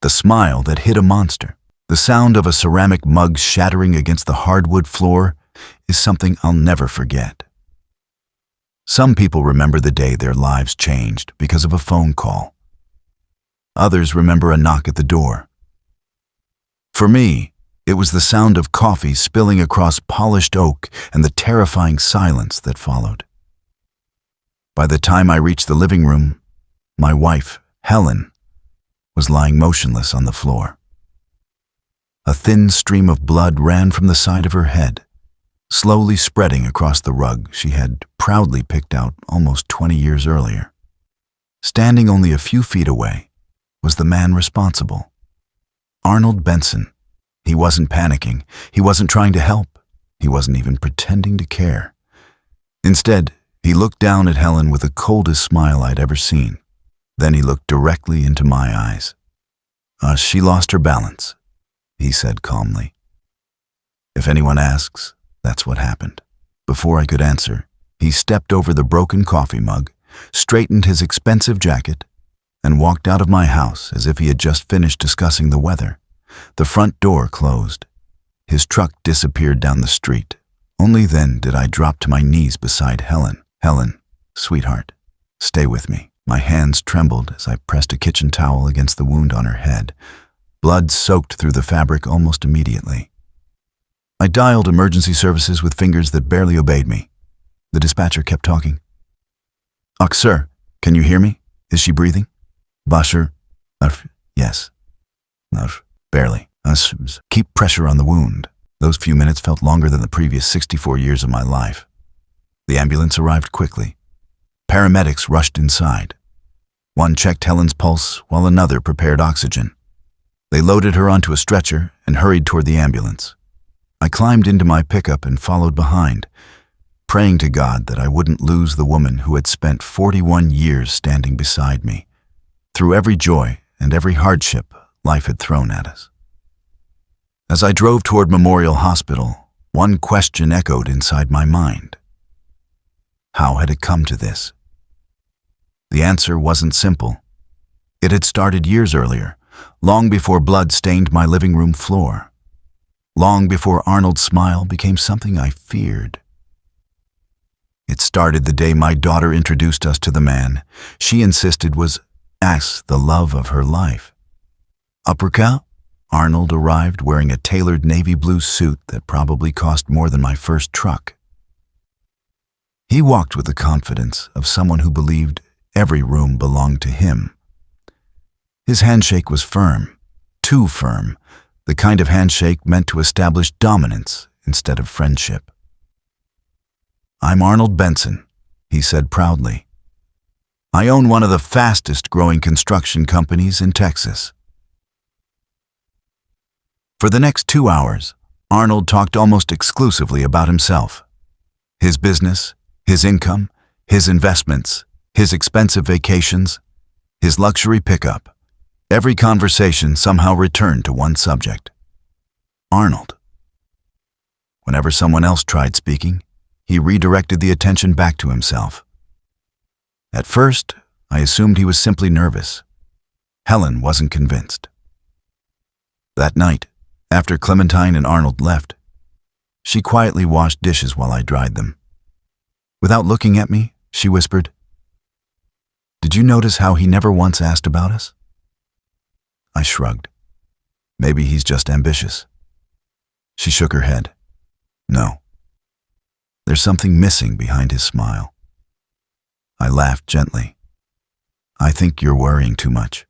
The smile that hid a monster. The sound of a ceramic mug shattering against the hardwood floor is something I'll never forget. Some people remember the day their lives changed because of a phone call. Others remember a knock at the door. For me, it was the sound of coffee spilling across polished oak and the terrifying silence that followed. By the time I reached the living room, my wife, Helen, was lying motionless on the floor. A thin stream of blood ran from the side of her head, slowly spreading across the rug she had proudly picked out almost 20 years earlier. Standing only a few feet away was the man responsible, Arnold Benson. He wasn't panicking. He wasn't trying to help. He wasn't even pretending to care. Instead, he looked down at Helen with the coldest smile I'd ever seen. Then he looked directly into my eyes. She lost her balance, he said calmly. If anyone asks, that's what happened. Before I could answer, he stepped over the broken coffee mug, straightened his expensive jacket, and walked out of my house as if he had just finished discussing the weather. The front door closed. His truck disappeared down the street. Only then did I drop to my knees beside Helen. Helen, sweetheart, stay with me. My hands trembled as I pressed a kitchen towel against the wound on her head. Blood soaked through the fabric almost immediately. I dialed emergency services with fingers that barely obeyed me. The dispatcher kept talking. Sir, can you hear me? Is she breathing? Basher? Yes. Barely. Keep pressure on the wound. Those few minutes felt longer than the previous 64 years of my life. The ambulance arrived quickly. Paramedics rushed inside. One checked Helen's pulse while another prepared oxygen. They loaded her onto a stretcher and hurried toward the ambulance. I climbed into my pickup and followed behind, praying to God that I wouldn't lose the woman who had spent 41 years standing beside me, through every joy and every hardship life had thrown at us. As I drove toward Memorial Hospital, one question echoed inside my mind. How had it come to this? The answer wasn't simple. It had started years earlier, long before blood stained my living room floor, long before Arnold's smile became something I feared. It started the day my daughter introduced us to the man she insisted was the love of her life. Uppercut, Arnold arrived wearing a tailored navy blue suit that probably cost more than my first truck. He walked with the confidence of someone who believed every room belonged to him. His handshake was firm, too firm, the kind of handshake meant to establish dominance instead of friendship. I'm Arnold Benson, he said proudly. I own one of the fastest growing construction companies in Texas. For the next 2 hours, Arnold talked almost exclusively about himself. His business, his income, his investments, his expensive vacations, his luxury pickup. Every conversation somehow returned to one subject: Arnold. Whenever someone else tried speaking, he redirected the attention back to himself. At first, I assumed he was simply nervous. Helen wasn't convinced. That night, after Clementine and Arnold left, she quietly washed dishes while I dried them. Without looking at me, she whispered, "Did you notice how he never once asked about us?" I shrugged. Maybe he's just ambitious. She shook her head. No. There's something missing behind his smile. I laughed gently. I think you're worrying too much.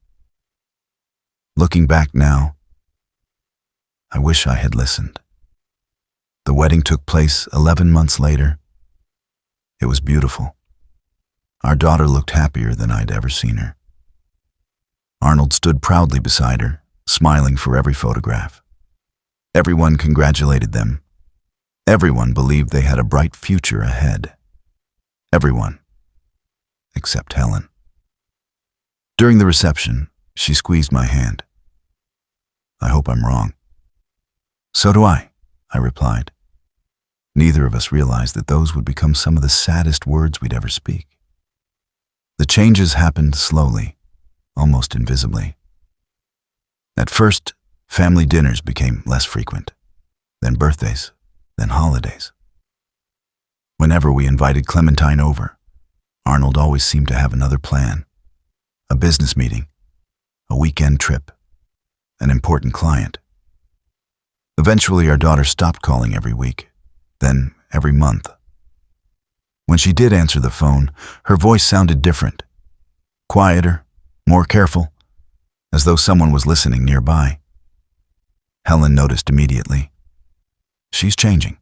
Looking back now, I wish I had listened. The wedding took place 11 months later. It was beautiful. Our daughter looked happier than I'd ever seen her. Arnold stood proudly beside her, smiling for every photograph. Everyone congratulated them. Everyone believed they had a bright future ahead. Everyone, except Helen. During the reception, she squeezed my hand. I hope I'm wrong. So do I replied. Neither of us realized that those would become some of the saddest words we'd ever speak. The changes happened slowly, almost invisibly. First, family dinners became less frequent, then birthdays, then holidays. Whenever we invited Clementine over, Arnold always seemed to have another plan. A business meeting, a weekend trip, an important client. Eventually, our daughter stopped calling every week, then every month. When she did answer the phone, her voice sounded different, quieter, more careful, as though someone was listening nearby. Helen noticed immediately. She's changing.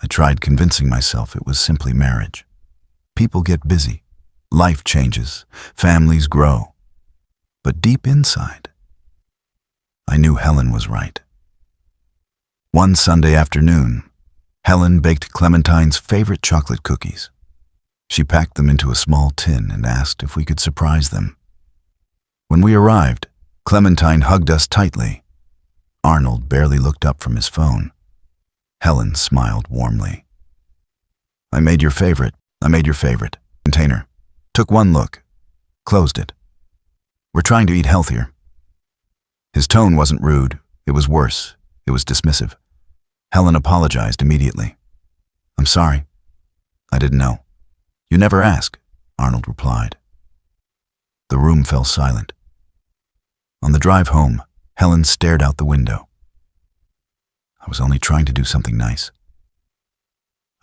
I tried convincing myself it was simply marriage. People get busy, life changes, families grow. But deep inside, I knew Helen was right. One Sunday afternoon, Helen baked Clementine's favorite chocolate cookies. She packed them into a small tin and asked if we could surprise them. When we arrived, Clementine hugged us tightly. Arnold barely looked up from his phone. Helen smiled warmly. I made your favorite container. Took one look, closed it. We're trying to eat healthier. His tone wasn't rude, it was worse, it was dismissive. Helen apologized immediately. I'm sorry. I didn't know. You never ask, Arnold replied. The room fell silent. On the drive home, Helen stared out the window. I was only trying to do something nice.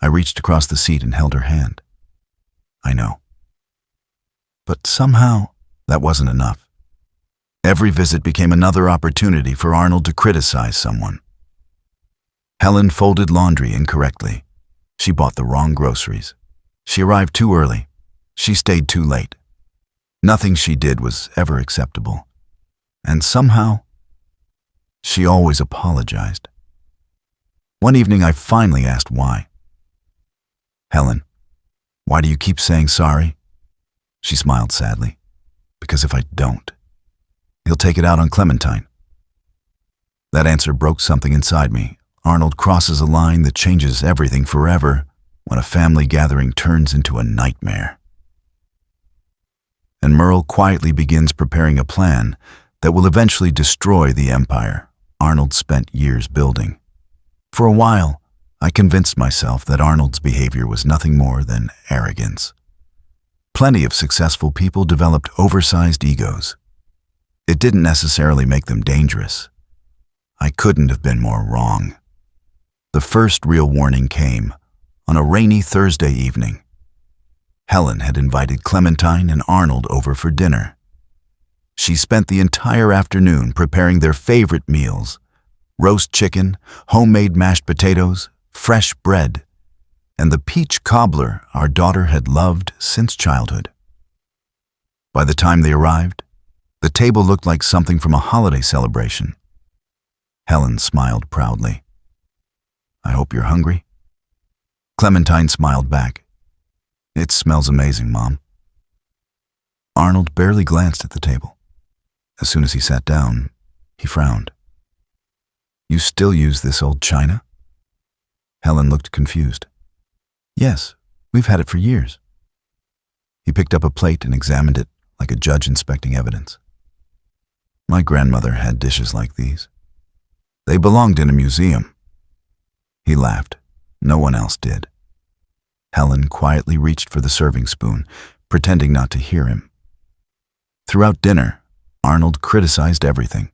I reached across the seat and held her hand. I know. But somehow, that wasn't enough. Every visit became another opportunity for Arnold to criticize someone. Helen folded laundry incorrectly. She bought the wrong groceries. She arrived too early. She stayed too late. Nothing she did was ever acceptable. And somehow, she always apologized. One evening, I finally asked why. Helen, why do you keep saying sorry? She smiled sadly. Because if I don't, he'll take it out on Clementine. That answer broke something inside me. Arnold crosses a line that changes everything forever when a family gathering turns into a nightmare. And Merle quietly begins preparing a plan that will eventually destroy the empire Arnold spent years building. For a while, I convinced myself that Arnold's behavior was nothing more than arrogance. Plenty of successful people developed oversized egos. It didn't necessarily make them dangerous. I couldn't have been more wrong. The first real warning came on a rainy Thursday evening. Helen had invited Clementine and Arnold over for dinner. She spent the entire afternoon preparing their favorite meals: roast chicken, homemade mashed potatoes, fresh bread, and the peach cobbler our daughter had loved since childhood. By the time they arrived, the table looked like something from a holiday celebration. Helen smiled proudly. I hope you're hungry. Clementine smiled back. It smells amazing, Mom. Arnold barely glanced at the table. As soon as he sat down, he frowned. You still use this old china? Helen looked confused. Yes, we've had it for years. He picked up a plate and examined it like a judge inspecting evidence. My grandmother had dishes like these. They belonged in a museum. He laughed. No one else did. Helen quietly reached for the serving spoon, pretending not to hear him. Throughout dinner, Arnold criticized everything.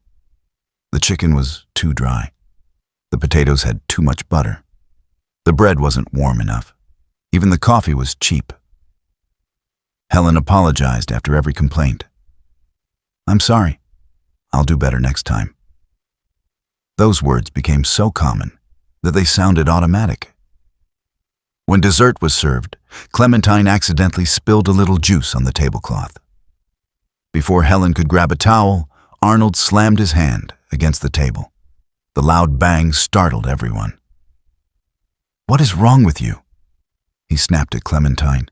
The chicken was too dry. The potatoes had too much butter. The bread wasn't warm enough. Even the coffee was cheap. Helen apologized after every complaint. I'm sorry. I'll do better next time. Those words became so common that they sounded automatic. When dessert was served, Clementine accidentally spilled a little juice on the tablecloth. Before Helen could grab a towel, Arnold slammed his hand against the table. The loud bang startled everyone. What is wrong with you? He snapped at Clementine.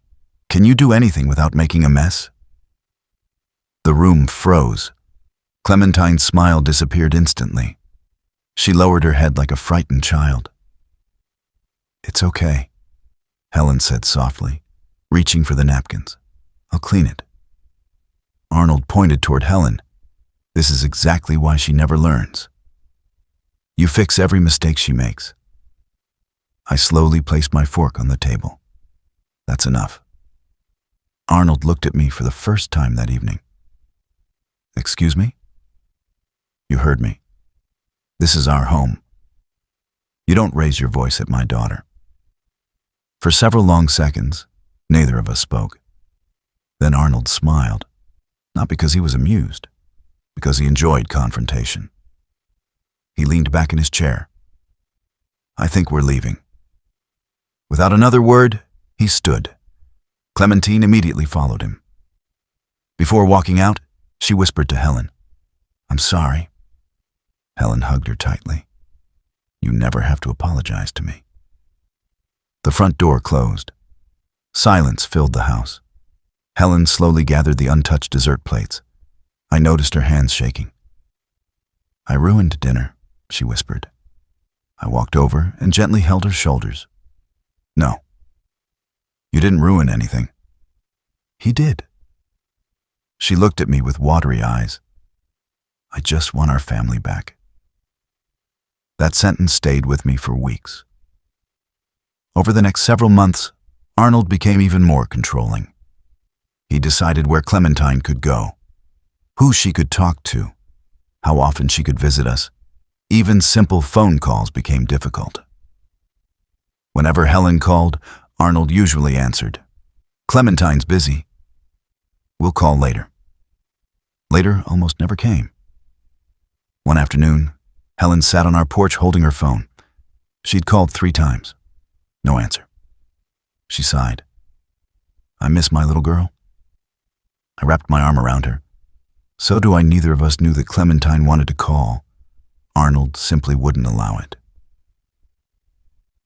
Can you do anything without making a mess? The room froze. Clementine's smile disappeared instantly. She lowered her head like a frightened child. It's okay, Helen said softly, reaching for the napkins. I'll clean it. Arnold pointed toward Helen. This is exactly why she never learns. You fix every mistake she makes. I slowly placed my fork on the table. That's enough. Arnold looked at me for the first time that evening. Excuse me? You heard me. This is our home. You don't raise your voice at my daughter. For several long seconds, neither of us spoke. Then Arnold smiled, not because he was amused, because he enjoyed confrontation. He leaned back in his chair. I think we're leaving. Without another word, he stood. Clementine immediately followed him. Before walking out, she whispered to Helen, "I'm sorry." Helen hugged her tightly. "You never have to apologize to me." The front door closed. Silence filled the house. Helen slowly gathered the untouched dessert plates. I noticed her hands shaking. "I ruined dinner," she whispered. I walked over and gently held her shoulders. "No. You didn't ruin anything." "He did." She looked at me with watery eyes. "I just want our family back." That sentence stayed with me for weeks. Over the next several months, Arnold became even more controlling. He decided where Clementine could go, who she could talk to, how often she could visit us. Even simple phone calls became difficult. Whenever Helen called, Arnold usually answered, "Clementine's busy. We'll call later." Later almost never came. One afternoon, Helen sat on our porch holding her phone. She'd called 3 times. No answer. She sighed. "I miss my little girl." I wrapped my arm around her. So do I. Neither of us knew that Clementine wanted to call. Arnold simply wouldn't allow it.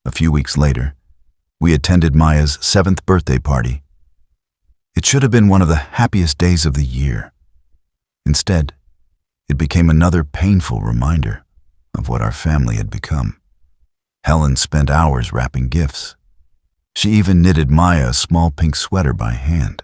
A few weeks later, we attended Maya's 7th birthday party. It should have been one of the happiest days of the year. Instead, it became another painful reminder of what our family had become. Helen spent hours wrapping gifts. She even knitted Maya a small pink sweater by hand.